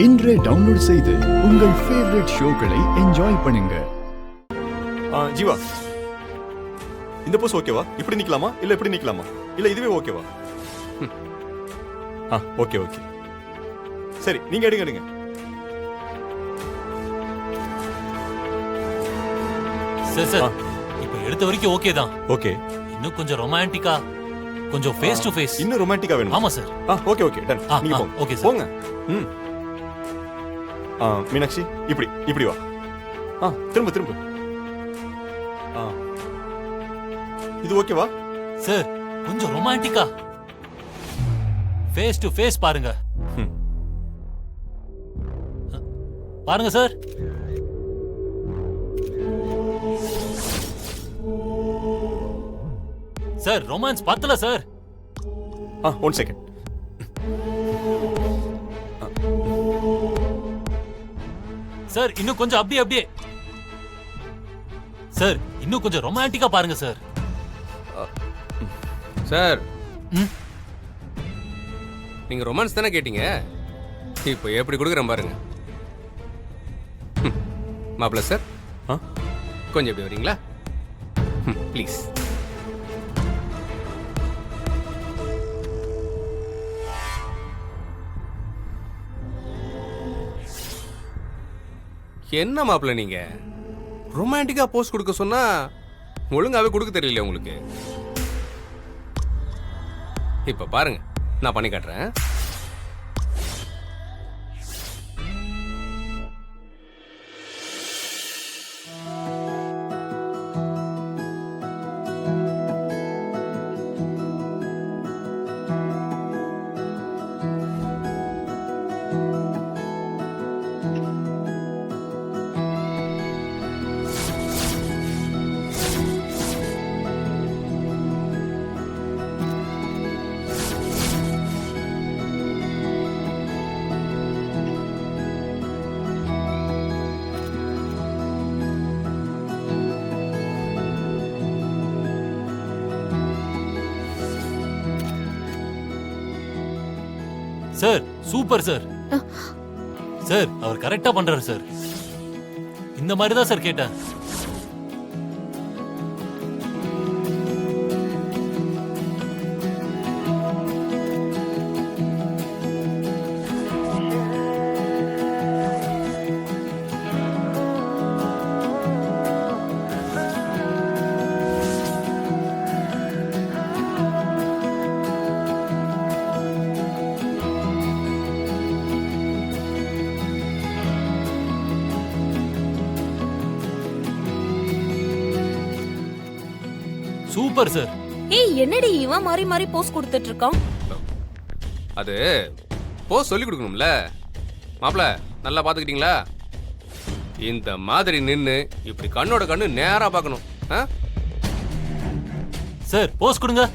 இன்றே டவுன்லோட் செய்து உங்கள் ஃபேவரட் ஷோக்களை என்ஜாய் பண்ணுங்க. ஜீவா, இந்த போஸ் ஓகேவா? இப்படி நிக்கலாமா இல்ல இப்படி நிக்கலாமா இல்ல இதுவே ஓகேவா? ஓகே ஓகே, சரி நீங்க எடுங்க எடுங்க. சார் சார், இப்போ எடுத்த வரைக்கும் ஓகே தான். ஓகே, இன்னும் கொஞ்சம் ரொமான்டிக்கா, கொஞ்சம் ஃபேஸ் டு ஃபேஸ். இன்னும் ரொமான்டிக்கா வேணும்? ஆமா சார். Okay okay, done. நீங்க போங்க. Okay sir. போங்க. மீனாட்சி, இப்படி இப்படி வா. திரும்ப திரும்ப. இது ஓகேவா? சார், கொஞ்சம் ரொமான்டிக்கா ஃபேஸ் டு ஃபேஸ் பாருங்க. பாருங்க சார். சார், ரொமான்ஸ் பத்தல சார். One second. சார், இன்னும் கொஞ்சம் அப்படியே அப்படியே. சார், இன்னும் கொஞ்சம் ரொமான்டிக்கா பாருங்க சார். சார், நீங்க ரொமான்ஸ் தானே கேட்டீங்க? இப்போ எப்படி கொடுக்குறேன் பாருங்க. மாப்பிள்ள சார், கொஞ்சம் எப்படி வரீங்களா? ப்ளீஸ். என்ன மாப்பிள்ள நீங்க ரொமான்டிக்கா போஸ்ட் கொடுக்க சொன்னா ஒழுங்காவே கொடுக்க தெரியல உங்களுக்கு. இப்ப பாருங்க, நான் பண்ணி காட்டுறேன். Sir, super sir. சார், அவர் கரெக்டா பண்றாரு சார். இந்த மாதிரி தான் சார் கேட்டேன். Super sir. ஏய், என்னடி இவன் மாறி மாறி போஸ் கொடுத்துட்டு இருக்கான்? அது போஸ் சொல்லி கொடுக்கணும்ல. மாப்பிள்ள, நல்லா பாத்துக்கிட்டீங்களா? இந்த மாதிரி நின்னு இப்படி கண்ணோட கண்ணு நேரா பார்க்கணும். சார், போஸ் கொடுங்க.